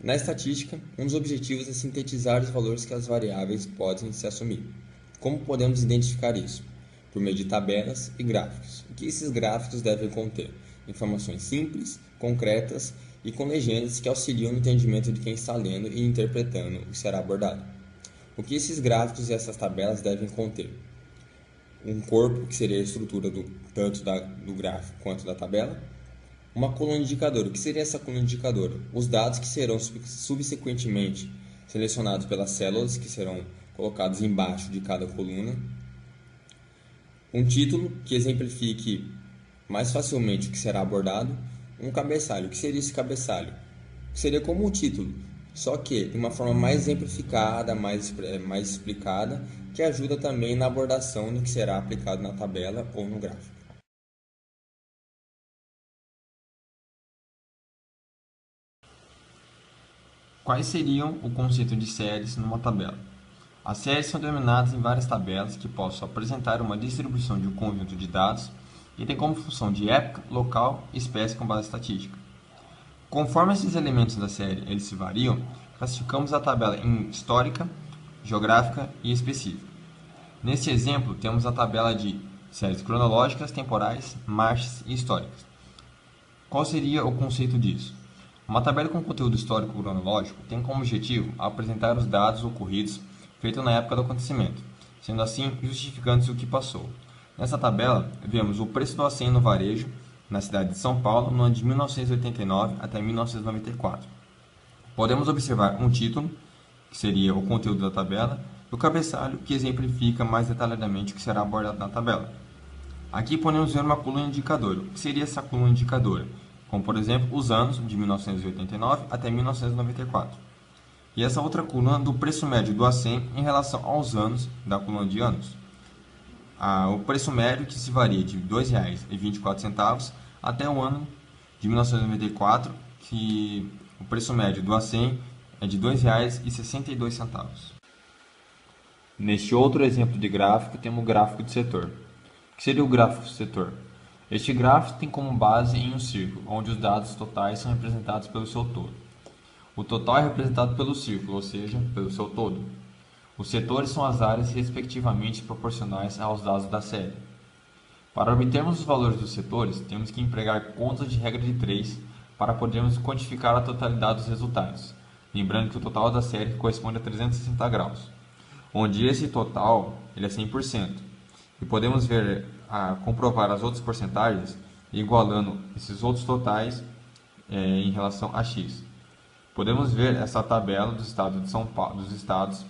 Na estatística, um dos objetivos é sintetizar os valores que as variáveis podem se assumir. Como podemos identificar isso? Por meio de tabelas e gráficos. O que esses gráficos devem conter? Informações simples, concretas e com legendas que auxiliam no entendimento de quem está lendo e interpretando o que será abordado. O que esses gráficos e essas tabelas devem conter? Um corpo, que seria a estrutura tanto do gráfico quanto da tabela. Uma coluna indicadora. O que seria essa coluna indicadora? Os dados que serão subsequentemente selecionados pelas células que serão colocados embaixo de cada coluna. Um título que exemplifique mais facilmente o que será abordado. Um cabeçalho. O que seria esse cabeçalho? Seria como o título, só que de uma forma mais exemplificada, mais explicada, que ajuda também na abordação do que será aplicado na tabela ou no gráfico. Quais seriam o conceito de séries numa tabela? As séries são denominadas em várias tabelas que possam apresentar uma distribuição de um conjunto de dados e têm como função de época, local e espécie com base estatística. Conforme esses elementos da série eles se variam, classificamos a tabela em histórica, geográfica e específica. Neste exemplo, temos a tabela de séries cronológicas, temporais, marchas e históricas. Qual seria o conceito disso? Uma tabela com conteúdo histórico cronológico tem como objetivo apresentar os dados ocorridos feitos na época do acontecimento, sendo assim justificando-se o que passou. Nessa tabela, vemos o preço do acém no varejo na cidade de São Paulo no ano de 1989 até 1994. Podemos observar um título, que seria o conteúdo da tabela, e o cabeçalho, que exemplifica mais detalhadamente o que será abordado na tabela. Aqui podemos ver uma coluna indicadora. O que seria essa coluna indicadora? Como, por exemplo, os anos de 1989 até 1994. E essa outra coluna do preço médio do acém em relação aos anos da coluna de anos. O preço médio que se varia de R$ 2,24 até o ano de 1994, que o preço médio do acém é de R$ 2,62. Neste outro exemplo de gráfico, temos o gráfico de setor. O que seria o gráfico de setor? Este gráfico tem como base em um círculo, onde os dados totais são representados pelo seu todo. O total é representado pelo círculo, ou seja, pelo seu todo. Os setores são as áreas respectivamente proporcionais aos dados da série. Para obtermos os valores dos setores, temos que empregar contas de regra de 3 para podermos quantificar a totalidade dos resultados, lembrando que o total da série corresponde a 360 graus, onde esse total ele é 100%. E podemos comprovar as outras porcentagens igualando esses outros totais em relação a x. Podemos ver essa tabela dos estados de São Paulo, dos estados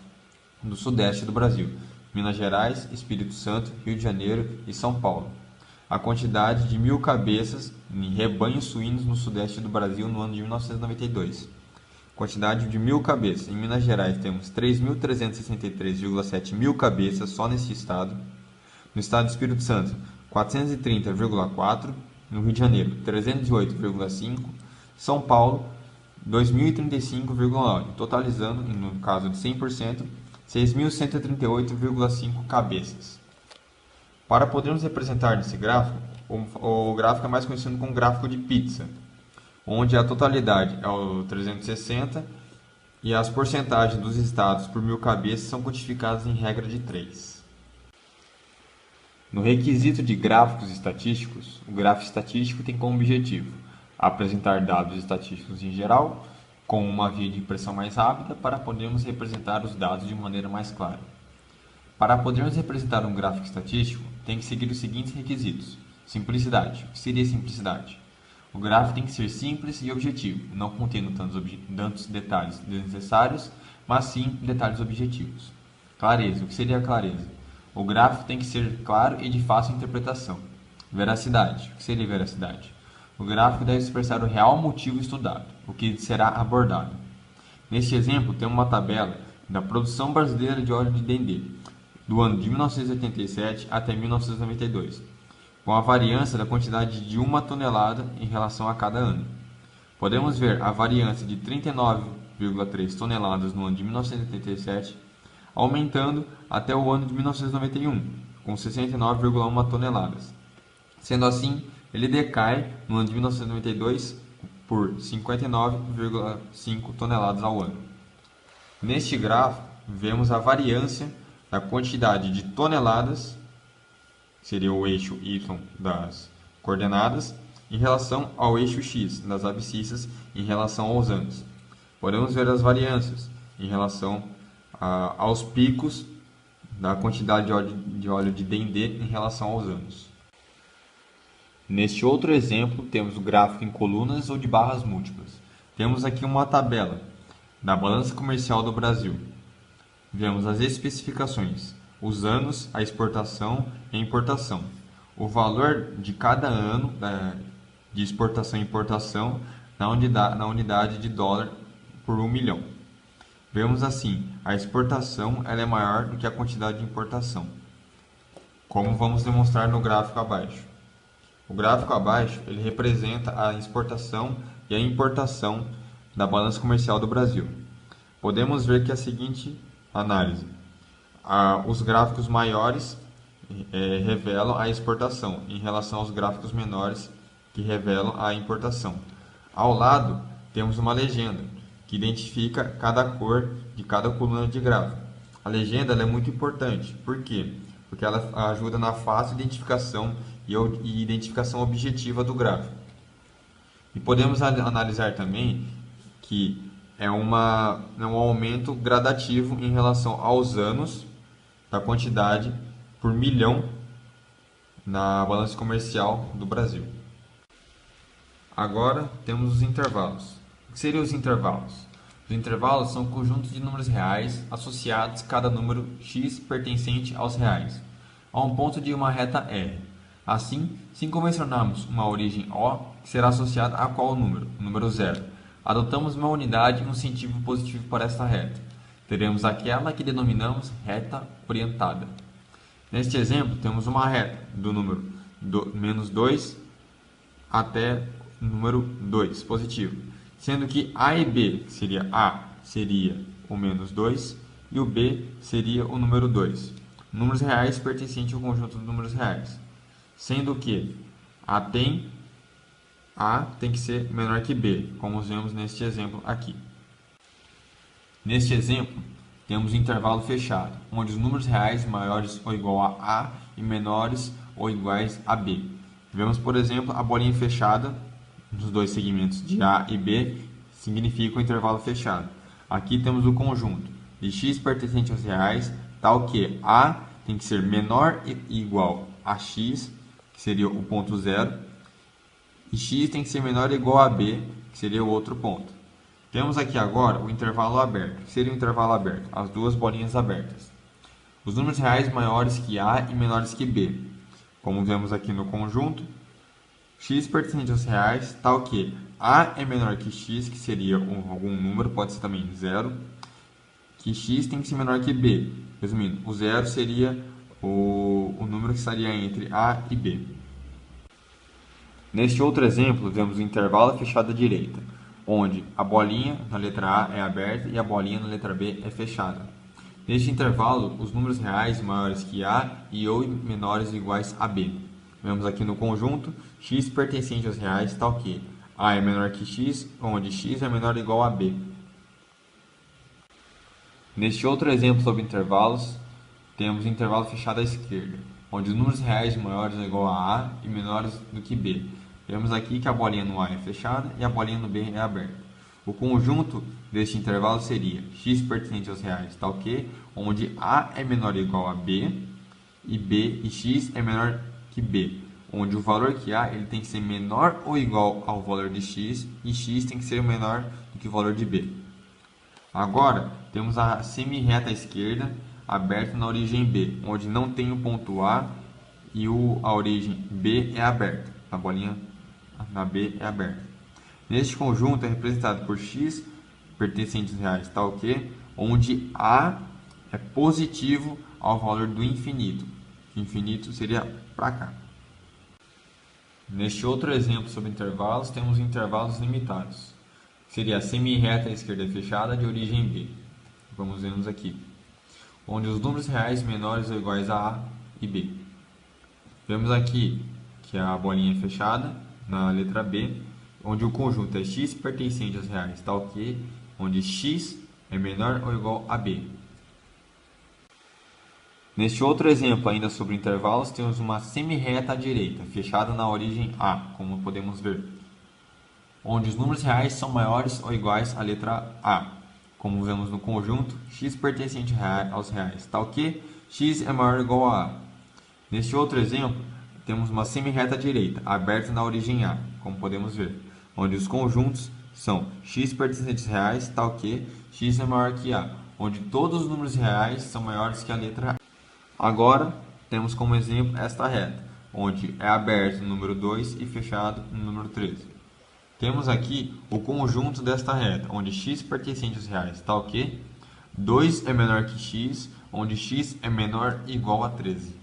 do sudeste do Brasil: Minas Gerais, Espírito Santo, Rio de Janeiro e São Paulo. A quantidade de 1.000 cabeças em rebanhos suínos no sudeste do Brasil no ano de 1992. Quantidade de 1.000 cabeças. Em Minas Gerais temos 3.363,7 mil cabeças só nesse estado. No estado do Espírito Santo, 430,4. No Rio de Janeiro, 308,5. São Paulo, 2.035,9. Totalizando, no caso de 100%, 6.138,5 cabeças. Para podermos representar nesse gráfico, o gráfico é mais conhecido como gráfico de pizza, onde a totalidade é o 360 e as porcentagens dos estados por 1.000 cabeças são quantificadas em regra de 3. No requisito de gráficos estatísticos, o gráfico estatístico tem como objetivo apresentar dados estatísticos em geral, com uma via de impressão mais rápida para podermos representar os dados de maneira mais clara. Para podermos representar um gráfico estatístico, tem que seguir os seguintes requisitos. Simplicidade. O que seria simplicidade? O gráfico tem que ser simples e objetivo, não contendo tantos detalhes desnecessários, mas sim detalhes objetivos. Clareza. O que seria clareza? O gráfico tem que ser claro e de fácil interpretação. Veracidade. O que seria veracidade? O gráfico deve expressar o real motivo estudado, o que será abordado. Neste exemplo, temos uma tabela da produção brasileira de óleo de dendê, do ano de 1987 até 1992, com a variância da quantidade de 1 tonelada em relação a cada ano. Podemos ver a variância de 39,3 toneladas no ano de 1987, aumentando até o ano de 1991, com 69,1 toneladas. Sendo assim, ele decai no ano de 1992 por 59,5 toneladas ao ano. Neste gráfico, vemos a variância da quantidade de toneladas, seria o eixo Y das coordenadas, em relação ao eixo X das abscissas em relação aos anos. Podemos ver as variâncias em relação aos picos da quantidade de óleo de Dendê em relação aos anos. Neste outro exemplo, temos o gráfico em colunas ou de barras múltiplas. Temos aqui uma tabela da balança comercial do Brasil. Vemos as especificações, os anos, a exportação e a importação. O valor de cada ano de exportação e importação na unidade de dólar por 1 milhão. Vemos assim, a exportação ela é maior do que a quantidade de importação, como vamos demonstrar no gráfico abaixo. O gráfico abaixo ele representa a exportação e a importação da balança comercial do Brasil. Podemos ver que a seguinte análise: os gráficos maiores revelam a exportação em relação aos gráficos menores que revelam a importação. Ao lado temos uma legenda que identifica cada cor de cada coluna de gráfico. A legenda ela é muito importante. Por quê? Porque ela ajuda na fácil identificação e identificação objetiva do gráfico. E podemos analisar também que é um aumento gradativo em relação aos anos da quantidade por milhão na balança comercial do Brasil. Agora temos os intervalos. O que seriam os intervalos? Os intervalos são conjuntos de números reais associados cada número x pertencente aos reais, a um ponto de uma reta R. Assim, se convencionarmos uma origem O, que será associada a qual número? O número 0. Adotamos uma unidade e um sentido positivo para esta reta. Teremos aquela que denominamos reta orientada. Neste exemplo, temos uma reta do número menos 2 até o número 2, positivo. Sendo que A e B, que seria A, seria o menos 2 e o B seria o número 2. Números reais pertencentes ao conjunto de números reais. Sendo que A tem que ser menor que B, como vemos neste exemplo aqui. Neste exemplo, temos um intervalo fechado, onde os números reais maiores ou igual a e menores ou iguais a B. Vemos, por exemplo, a bolinha fechada nos dois segmentos de A e B, significa o intervalo fechado. Aqui temos o conjunto de x pertencente aos reais, tal que A tem que ser menor e igual a x, que seria o ponto 0, e x tem que ser menor ou igual a B, que seria o outro ponto. Temos aqui agora o intervalo aberto. Que seria o intervalo aberto? As duas bolinhas abertas. Os números reais maiores que A e menores que B. Como vemos aqui no conjunto, x pertencente aos reais, tal que A é menor que x, que seria algum número, pode ser também 0, que x tem que ser menor que B. Resumindo, o 0 seria o número que estaria entre A e B. Neste outro exemplo, vemos o intervalo fechado à direita, onde a bolinha na letra A é aberta e a bolinha na letra B é fechada. Neste intervalo, os números reais maiores que A e ou menores ou iguais a B. Vemos aqui no conjunto, x pertencente aos reais, tal que A é menor que x, onde x é menor ou igual a B. Neste outro exemplo sobre intervalos, temos o intervalo fechado à esquerda, onde os números reais maiores ou igual a A e menores do que B. Vemos aqui que a bolinha no A é fechada e a bolinha no B é aberta. O conjunto deste intervalo seria x pertencente aos reais, tal que, onde A é menor ou igual a B e x é menor que B, onde o valor que A ele tem que ser menor ou igual ao valor de x e x tem que ser menor do que o valor de B. Agora, temos a semi-reta à esquerda aberta na origem B, onde não tem o ponto A e a origem B é aberta. A bolinha na B é aberta. Neste conjunto é representado por x pertencentes reais, tal que, onde A é positivo ao valor do infinito. O infinito seria para cá. Neste outro exemplo sobre intervalos, temos intervalos limitados. Seria a semi-reta à esquerda fechada de origem B. Vamos ver aqui. Onde os números reais menores ou iguais a A e B. Vemos aqui que a bolinha é fechada na letra B onde o conjunto é x pertencente aos reais tal que, onde x é menor ou igual a b. Neste outro exemplo, ainda sobre intervalos, temos uma semi-reta à direita, fechada na origem A, como podemos ver, onde os números reais são maiores ou iguais à letra A, como vemos no conjunto x pertencente aos reais, tal que x é maior ou igual a A. Neste outro exemplo, temos uma semi-reta à direita, aberta na origem A, como podemos ver, onde os conjuntos são x pertencentes reais, tal que x é maior que A, onde todos os números reais são maiores que a letra A. Agora, temos como exemplo esta reta, onde é aberto no número 2 e fechado no número 13. Temos aqui o conjunto desta reta, onde x pertencente aos reais, tal que 2 é menor que x, onde x é menor ou igual a 13.